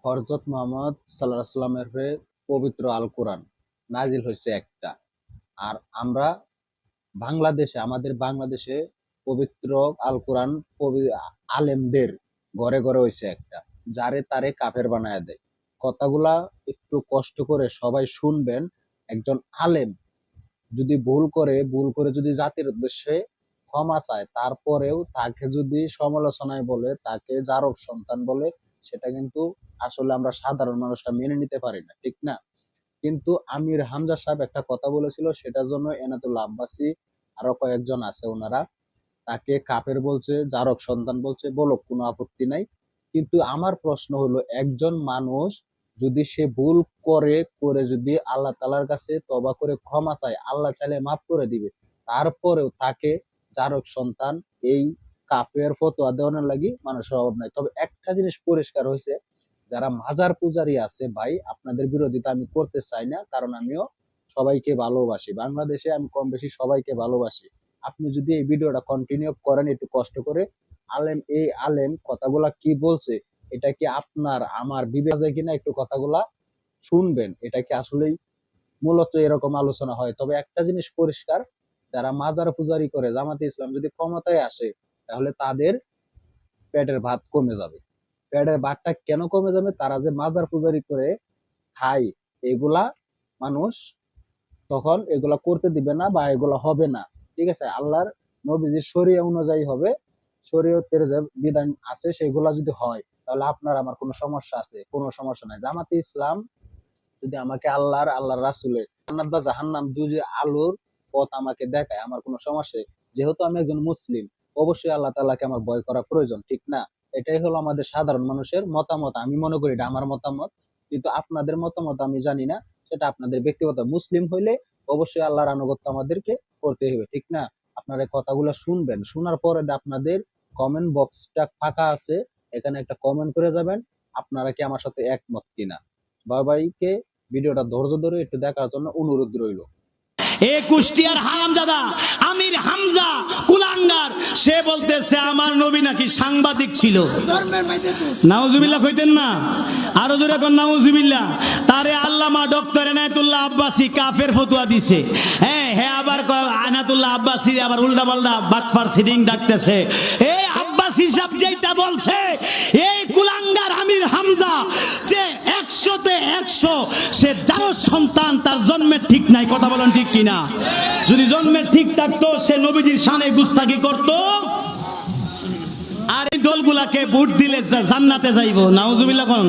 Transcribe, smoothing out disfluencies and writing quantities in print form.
হযরত মুহাম্মদ সাল্লাল্লাহু আলাইহি সাল্লামের হয়ে পবিত্র আল কোরআন নাজিল হয়েছে একটা। আর আমরা আমাদের বাংলাদেশে পবিত্র আল কোরআন আলেমদের ঘরে ঘরে হয়েছে একটা, যারে তারে কাফের বানায় দেয়। কথাগুলা একটু কষ্ট করে সবাই শুনবেন। একজন আলেম যদি ভুল করে যদি জাতির উদ্দেশ্যে ক্ষমা চায়, তারপরেও তাকে যদি সমালোচনায় বলে, তাকে জারক সন্তান বলে, সেটা কিন্তু আসলে আমরা সাধারণ মানুষটা মেনে নিতে পারি না, ঠিক না? কিন্তু আমির হামজা সাহেব একটা কথা বলেছিল, সেটার জন্য এনায়েতুল্লাহ আব্বাসী আরো কয়েকজন আছে, ওনারা তাকে কাফের বলছে, জারক সন্তান বলছে, বলুক, কোনো আপত্তি নাই। কিন্তু আমার প্রশ্ন হলো, একজন মানুষ যদি সে ভুল করে যদি আল্লাহ তাআলার কাছে তওবা করে ক্ষমা চায়, আল্লাহ চাইলে মাফ করে দিবে। তারপরেও তাকে জারক সন্তান, এই কাফের ফতোয়া দেওয়ানোর লাগি মানুষের অভাব নাই। তবে একটা জিনিস পরিষ্কার হয়েছে, যারা মাজার পূজারী আছে ভাই, আপনাদের বিরোধিতা আমি করতে চাই না, কারণ আমিও সবাইকে ভালোবাসি। বাংলাদেশে আমি কম বেশি সবাইকে ভালোবাসি। আপনি যদি এই ভিডিওটা কন্টিনিউ করেন একটু কষ্ট করে, এই আলেম কথাগুলা কি বলছে, এটা কি আপনার আমার বিবেকে যায় কিনা, একটু কথাগুলা শুনবেন। এটা কি আসলেই মূলত এরকম আলোচনা হয়? তবে একটা জিনিস পরিষ্কার, যারা মাজার পূজারি করে, জামাতে ইসলাম যদি ক্ষমতায় আসে, তাহলে তাদের পেটের ভাত কমে যাবে। পেটের ভাতটা কেন কমে যাবে? তারা যে মাজার পূজারি করে খায়, এগুলা মানুষ তখন এগুলা করতে দিবে না, বা এগুলা হবে না, ঠিক আছে? আল্লাহর নবীজির শরিয়া অনুযায়ী হবে। শরীয়তের যে বিধান আছে সেগুলা যদি হয়, তাহলে আপনার আমার কোনো সমস্যা আছে? কোনো সমস্যা নাই। জামাতে ইসলাম যদি আমাকে আল্লাহর রাসূলের জান্নাত বা জাহান্নাম দুই আলোর পথ আমাকে দেখায়, আমার কোনো সমস্যা নেই। যেহেতু আমি একজন মুসলিম, অবশ্যই আল্লাহ তাআলাকে আমার ভয় করা প্রয়োজন, ঠিক না? এটাই হলো আমাদের সাধারণ মানুষের মতামত। আমি মনে করি এটা আমার মতামত, কিন্তু আপনাদের মতামত আমি জানি না, সেটা আপনাদের ব্যক্তিগত। মুসলিম হইলে অবশ্যই আল্লাহর আনুগত্য আমাদেরকে করতে হবে, ঠিক না? আপনারা এই কথাগুলো শুনবেন, শোনার পরে আপনাদের কমেন্ট বক্সটা ফাঁকা আছে, এখানে একটা কমেন্ট করে যাবেন, আপনারা কি আমার সাথে একমত কিনা। সবাইকে ভিডিওটা ধৈর্য ধরে একটু দেখার জন্য অনুরোধ রইল। এ কুষ্টিয়ার হারামজাদা আমির হামজা কুলাঙ্গার, সে বলতেছে আমার নবী নাকি সাংবাদিক ছিল। নাউজুবিল্লাহ কইতেন না? আরো জোরে কোন নাউজুবিল্লাহ। তারে আল্লামা ডক্টর এনায়েতুল্লাহ আব্বাসী কাফের ফতোয়া দিছে। হ্যাঁ হ্যাঁ, আবার এনায়েতুল্লাহ আব্বাসী আবার উল্টা পাল্টা বাটফার সিডিং ডাকতেছে। এই আব্বাসী সাহেব যেটা বলছে, এই কুলাঙ্গার আমির হামজা যে 100তে 100 সে যার সন্তান, তার জন্মের ঠিক নাই। কথা বলেন ঠিক কিনা? যদি জন্মের ঠিক থাকতো, সে নবীজির শানে গুস্তাখি করত, আর এই দলগুলাকে ভোট দিলে জান্নাতে যাইবো। নাউজুবিল্লাহ কোন